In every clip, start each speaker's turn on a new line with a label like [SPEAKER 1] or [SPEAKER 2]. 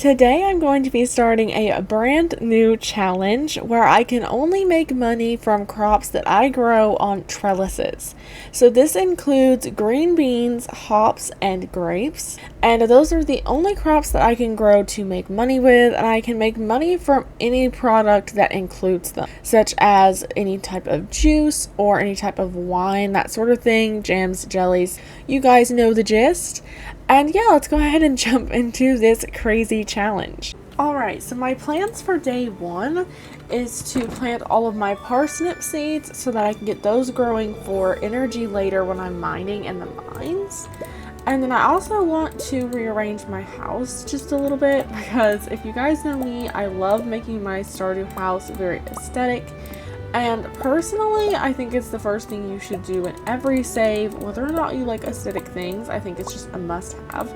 [SPEAKER 1] Today I'm going to be starting a brand new challenge where I can only make money from crops that I grow on trellises. So this includes green beans, hops, and grapes. And those are the only crops that I can grow to make money with, and I can make money from any product that includes them, such as any type of juice or any type of wine, that sort of thing, jams, jellies. You guys know the gist. And yeah, let's go ahead and jump into this crazy challenge. Alright, so my plans for day one is to plant all of my parsnip seeds so that I can get those growing for energy later when I'm mining in the mines. And then I also want to rearrange my house just a little bit because if you guys know me, I love making my Stardew house very aesthetic. And personally, I think it's the first thing you should do in every save. Whether or not you like aesthetic things, I think it's just a must-have.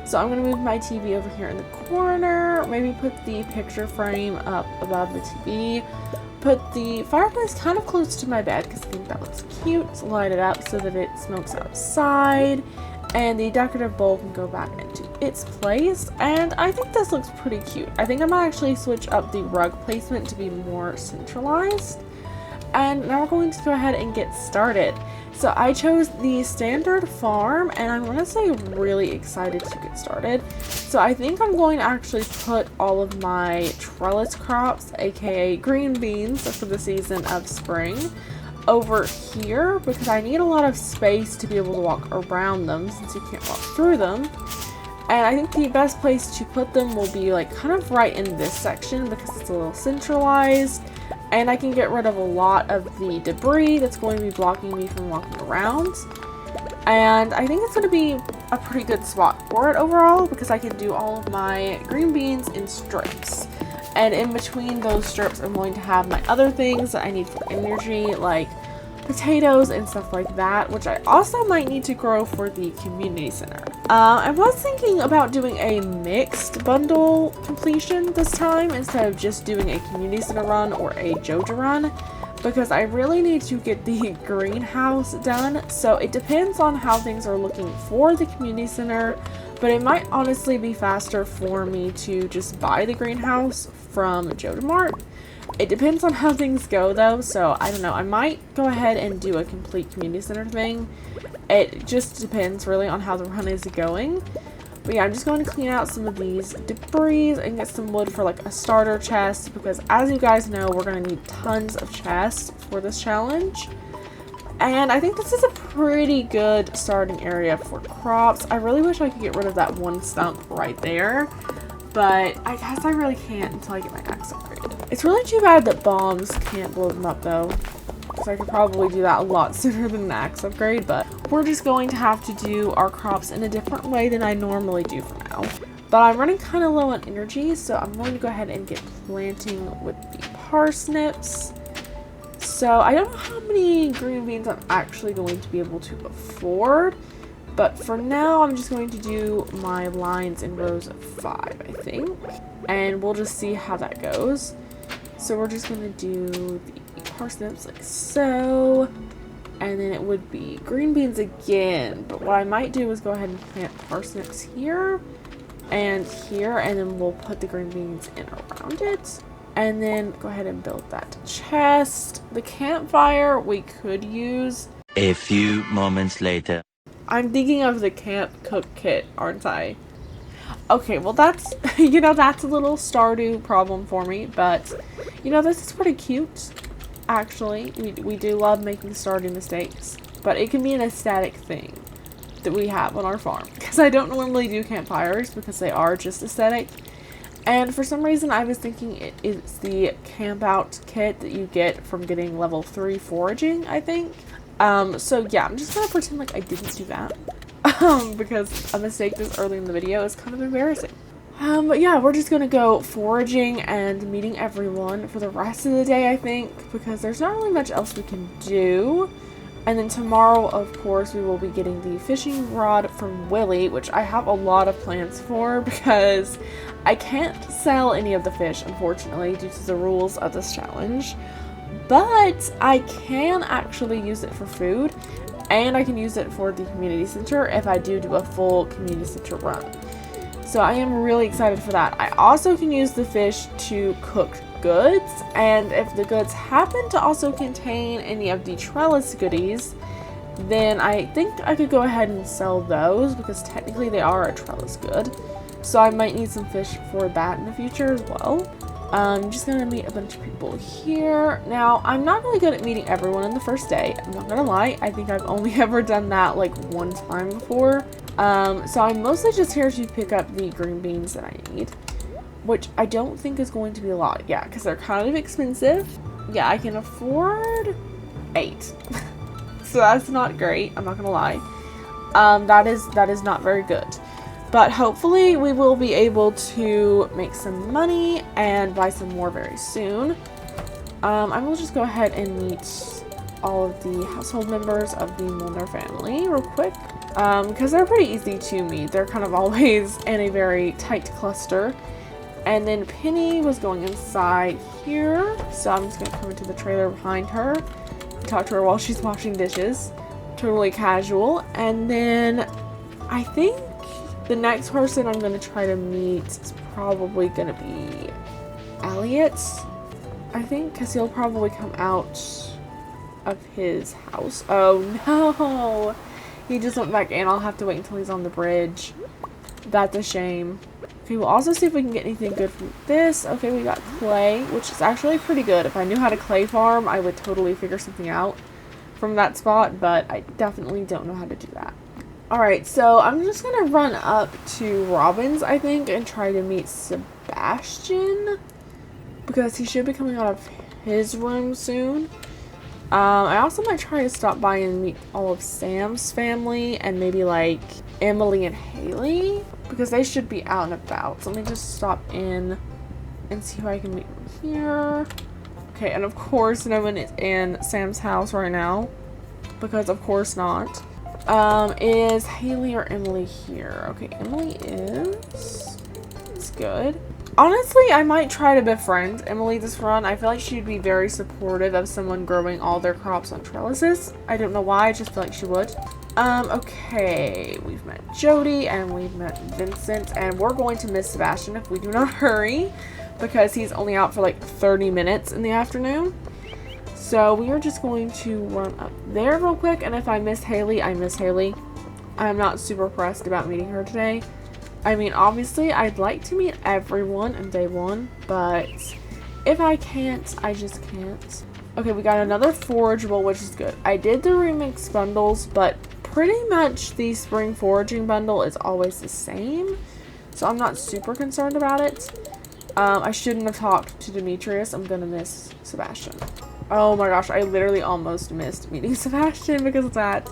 [SPEAKER 1] So I'm going to move my TV over here in the corner, maybe put the picture frame up above the TV, put the fireplace kind of close to my bed because I think that looks cute, light it up so that it smokes outside, and the decorative bowl can go back into its place. And I think this looks pretty cute. I think I might actually switch up the rug placement to be more centralized. And now we're going to go ahead and get started. So I chose the standard farm, and I'm going to say really excited to get started. So I think I'm going to actually put all of my trellis crops, aka green beans for the season of spring, over here because I need a lot of space to be able to walk around them since you can't walk through them. And I think the best place to put them will be like kind of right in this section because it's a little centralized. And I can get rid of a lot of the debris that's going to be blocking me from walking around. And I think it's going to be a pretty good spot for it overall because I can do all of my green beans in strips. And in between those strips, I'm going to have my other things that I need for energy, like potatoes and stuff like that, which I also might need to grow for the community center. I was thinking about doing a mixed bundle completion this time instead of just doing a community center run or a Joja run, because I really need to get the greenhouse done. So it depends on how things are looking for the community center, but it might honestly be faster for me to just buy the greenhouse from Joja Mart. It depends on how things go though, so I don't know. I might go ahead and do a complete community center thing. It just depends really on how the run is going. But yeah, I'm just going to clean out some of these debris and get some wood for like a starter chest because as you guys know, we're going to need tons of chests for this challenge. And I think this is a pretty good starting area for crops. I really wish I could get rid of that one stump right there, but I guess I really can't until I get my axe upgraded. It's really too bad that bombs can't blow them up though, because I could probably do that a lot sooner than the axe upgrade, but we're just going to have to do our crops in a different way than I normally do for now. But I'm running kind of low on energy, so I'm going to go ahead and get planting with the parsnips. So I don't know how many green beans I'm actually going to be able to afford, but for now I'm just going to do my lines in rows of 5, I think, and we'll just see how that goes. So we're just going to do the parsnips like so, and then it would be green beans again, but what I might do is go ahead and plant parsnips here, and then we'll put the green beans in around it. And then go ahead and build that chest. The campfire we could use.
[SPEAKER 2] A few moments later.
[SPEAKER 1] I'm thinking of the camp cook kit, aren't I? Okay, well that's, that's a little Stardew problem for me, but, this is pretty cute, actually. We do love making Stardew mistakes, but it can be an aesthetic thing that we have on our farm. Because I don't normally do campfires because they are just aesthetic. And for some reason, I was thinking it is the camp out kit that you get from getting level 3 foraging, I think. So yeah, I'm just gonna pretend like I didn't do that. Because a mistake this early in the video is kind of embarrassing. But yeah, we're just gonna go foraging and meeting everyone for the rest of the day, I think, because there's not really much else we can do. And then tomorrow, of course, we will be getting the fishing rod from Willie, which I have a lot of plans for because I can't sell any of the fish, unfortunately, due to the rules of this challenge. But I can actually use it for food, and I can use it for the community center if I do a full community center run. So I am really excited for that. I also can use the fish to cook goods, and if the goods happen to also contain any of the trellis goodies, then I think I could go ahead and sell those because technically they are a trellis good. So I might need some fish for that in the future as well. I'm just gonna meet a bunch of people here. Now, I'm not really good at meeting everyone on the first day. I'm not gonna lie. I think I've only ever done that like one time before. So I'm mostly just here to pick up the green beans that I need, which I don't think is going to be a lot. Yeah, because they're kind of expensive. Yeah, I can afford 8. So that's not great. I'm not gonna lie. That is not very good. But hopefully we will be able to make some money and buy some more very soon. I will just go ahead and meet all of the household members of the Milner family real quick. Because they're pretty easy to meet. They're kind of always in a very tight cluster. And then Penny was going inside here. So I'm just going to come into the trailer behind her and talk to her while she's washing dishes. Totally casual. And then I think the next person I'm going to try to meet is probably going to be Elliot, I think, because he'll probably come out of his house. Oh no! He just went back in. I'll have to wait until he's on the bridge. That's a shame. Okay, we'll also see if we can get anything good from this. Okay, we got clay, which is actually pretty good. If I knew how to clay farm, I would totally figure something out from that spot, but I definitely don't know how to do that. Alright, so I'm just gonna run up to Robin's, I think, and try to meet Sebastian, because he should be coming out of his room soon. I also might try to stop by and meet all of Sam's family, and maybe like Emily and Haley, because they should be out and about. So let me just stop in and see who I can meet from here. Okay, and of course no one is in Sam's house right now, because of course not. Is Haley or Emily here? Okay, Emily is. It's good. Honestly, I might try to befriend Emily this run. I feel like she'd be very supportive of someone growing all their crops on trellises. I don't know why, I just feel like she would. Okay, we've met Jody and we've met Vincent, and we're going to miss Sebastian if we do not hurry, because he's only out for like 30 minutes in the afternoon. So we are just going to run up there real quick, and if I miss Haley, I miss Haley. I'm not super pressed about meeting her today. I mean, obviously, I'd like to meet everyone in day 1, but if I can't, I just can't. Okay, we got another forageable, which is good. I did the remix bundles, but pretty much the spring foraging bundle is always the same, so I'm not super concerned about it. I shouldn't have talked to Demetrius. I'm gonna miss Sebastian. Oh my gosh, I literally almost missed meeting Sebastian because of that.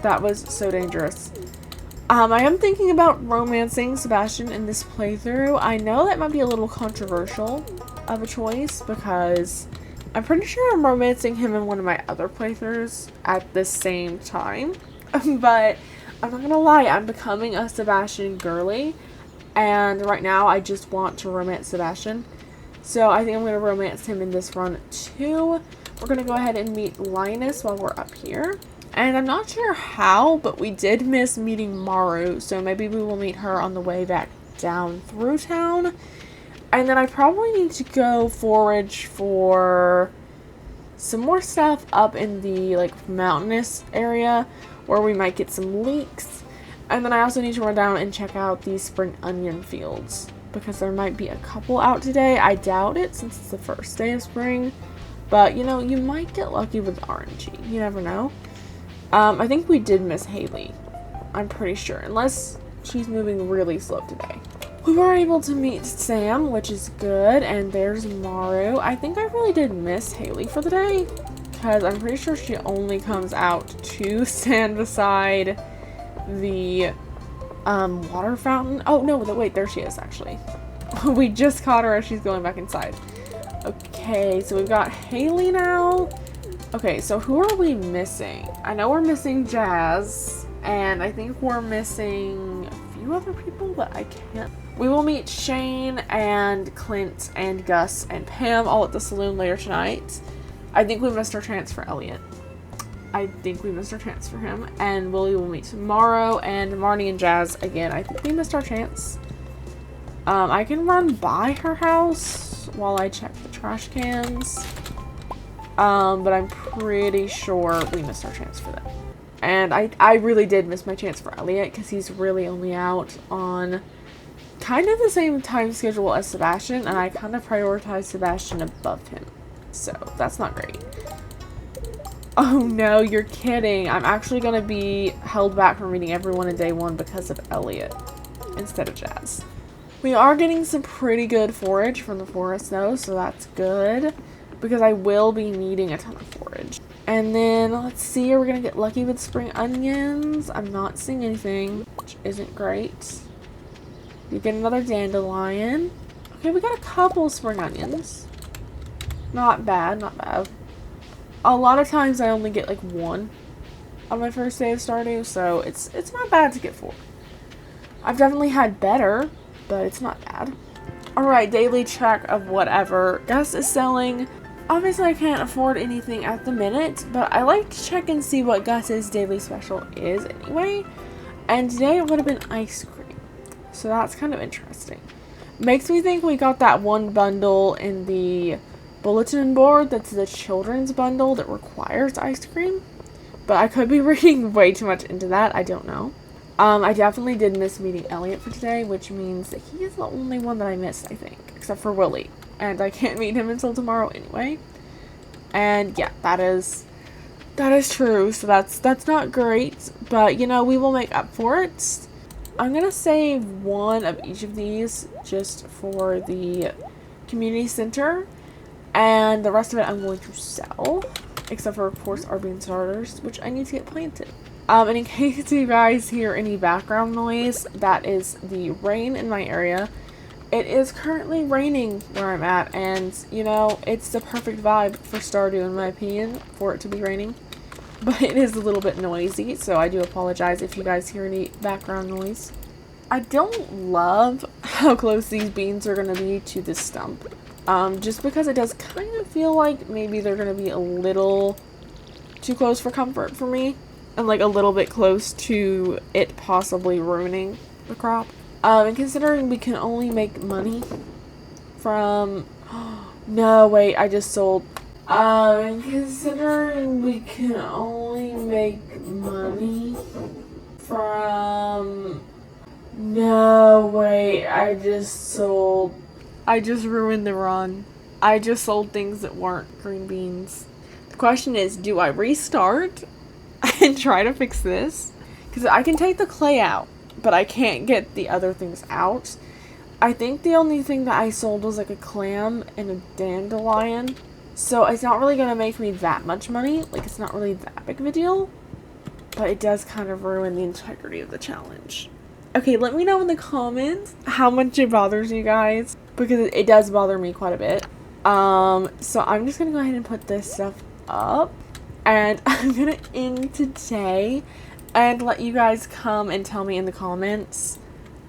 [SPEAKER 1] That was so dangerous. I am thinking about romancing Sebastian in this playthrough. I know that might be a little controversial of a choice because I'm pretty sure I'm romancing him in one of my other playthroughs at the same time. But I'm not gonna lie, I'm becoming a Sebastian girly, and right now I just want to romance Sebastian. So I think I'm going to romance him in this run too. We're going to go ahead and meet Linus while we're up here. And I'm not sure how, but we did miss meeting Maru. So maybe we will meet her on the way back down through town. And then I probably need to go forage for some more stuff up in the like mountainous area where we might get some leeks. And then I also need to run down and check out the spring onion fields, because there might be a couple out today. I doubt it since it's the first day of spring, but you know, you might get lucky with RNG. You never know. I think we did miss Haley. I'm pretty sure, unless she's moving really slow today. We were able to meet Sam, which is good, and there's Maru. I think I really did miss Haley for the day, because I'm pretty sure she only comes out to stand beside the water fountain. Oh no, wait, there she is actually. We just caught her as she's going back inside. Okay, so we've got Haley now. Okay, so who are we missing? I know we're missing Jazz, and I think we're missing a few other people, but I can't. We will meet Shane and Clint and Gus and Pam all at the saloon later tonight. I think we missed our chance for Elliot. I think we missed our chance for him. And we will meet tomorrow, and Marnie and Jazz again. I think we missed our chance. I can run by her house while I check the trash cans. But I'm pretty sure we missed our chance for that. And I really did miss my chance for Elliot because he's really only out on kind of the same time schedule as Sebastian, and I kind of prioritize Sebastian above him. So that's not great. Oh no, you're kidding. I'm actually going to be held back from reading everyone in day 1 because of Elliot instead of Jazz. We are getting some pretty good forage from the forest though, so that's good because I will be needing a ton of forage. And then let's see, are we going to get lucky with spring onions? I'm not seeing anything, which isn't great. You get another dandelion. Okay, we got a couple spring onions. Not bad, not bad. A lot of times I only get like 1 on my first day of Stardew, so it's not bad to get 4. I've definitely had better, but it's not bad. Alright, daily check of whatever Gus is selling. Obviously I can't afford anything at the minute, but I like to check and see what Gus's daily special is anyway. And today it would have been ice cream. So that's kind of interesting. Makes me think we got that one bundle in the bulletin board that's the children's bundle that requires ice cream. But I could be reading way too much into that. I don't know. I definitely did miss meeting Elliot for today, which means that he is the only one that I missed, I think. Except for Willie. And I can't meet him until tomorrow anyway. And yeah, that is true. So that's not great. But, you know, we will make up for it. I'm going to save 1 of each of these just for the community center. And the rest of it I'm going to sell. Except for, of course, our bean starters, which I need to get planted. And in case you guys hear any background noise, that is the rain in my area. It is currently raining where I'm at, and, you know, it's the perfect vibe for Stardew, in my opinion, for it to be raining. But it is a little bit noisy, so I do apologize if you guys hear any background noise. I don't love how close these beans are going to be to the stump. Just because it does kind of feel like maybe they're going to be a little too close for comfort for me. And like a little bit close to it possibly ruining the crop. And considering we can only make money from... No, wait, I just sold... And considering we can only make money from... No, wait, I just sold... I just ruined the run. I just sold things that weren't green beans. The question is, do I restart and try to fix this? Because I can take the clay out, but I can't get the other things out. I think the only thing that I sold was like a clam and a dandelion. So it's not really going to make me that much money. Like, it's not really that big of a deal. But it does kind of ruin the integrity of the challenge. Okay, let me know in the comments how much it bothers you guys. Because it does bother me quite a bit. So I'm just going to go ahead and put this stuff up. And I'm going to end today and let you guys come and tell me in the comments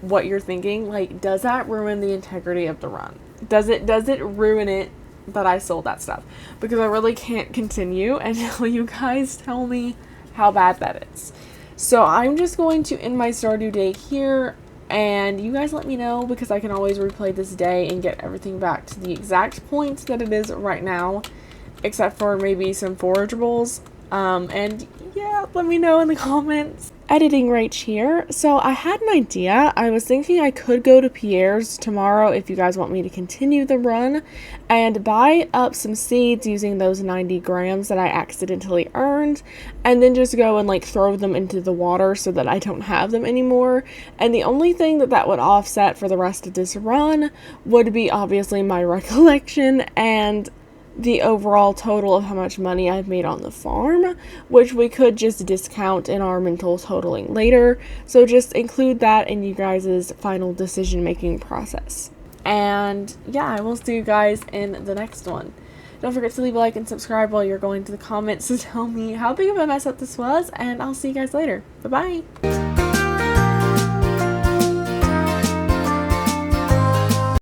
[SPEAKER 1] what you're thinking. Like, does that ruin the integrity of the run? Does it ruin it that I sold that stuff? Because I really can't continue until you guys tell me how bad that is. So I'm just going to end my Stardew day here. And you guys let me know, because I can always replay this day and get everything back to the exact point that it is right now. Except for maybe some forageables. And yeah, let me know in the comments. Editing right here. So I had an idea. I was thinking I could go to Pierre's tomorrow if you guys want me to continue the run. And buy up some seeds using those 90 grams that I accidentally earned. And then just go and like throw them into the water so that I don't have them anymore. And the only thing that would offset for the rest of this run would be obviously my recollection and the overall total of how much money I've made on the farm, which we could just discount in our mental totaling later. So just include that in you guys' final decision making process. And yeah, I will see you guys in the next one. Don't forget to leave a like and subscribe while you're going to the comments to tell me how big of a mess up this was, and I'll see you guys later. Bye bye.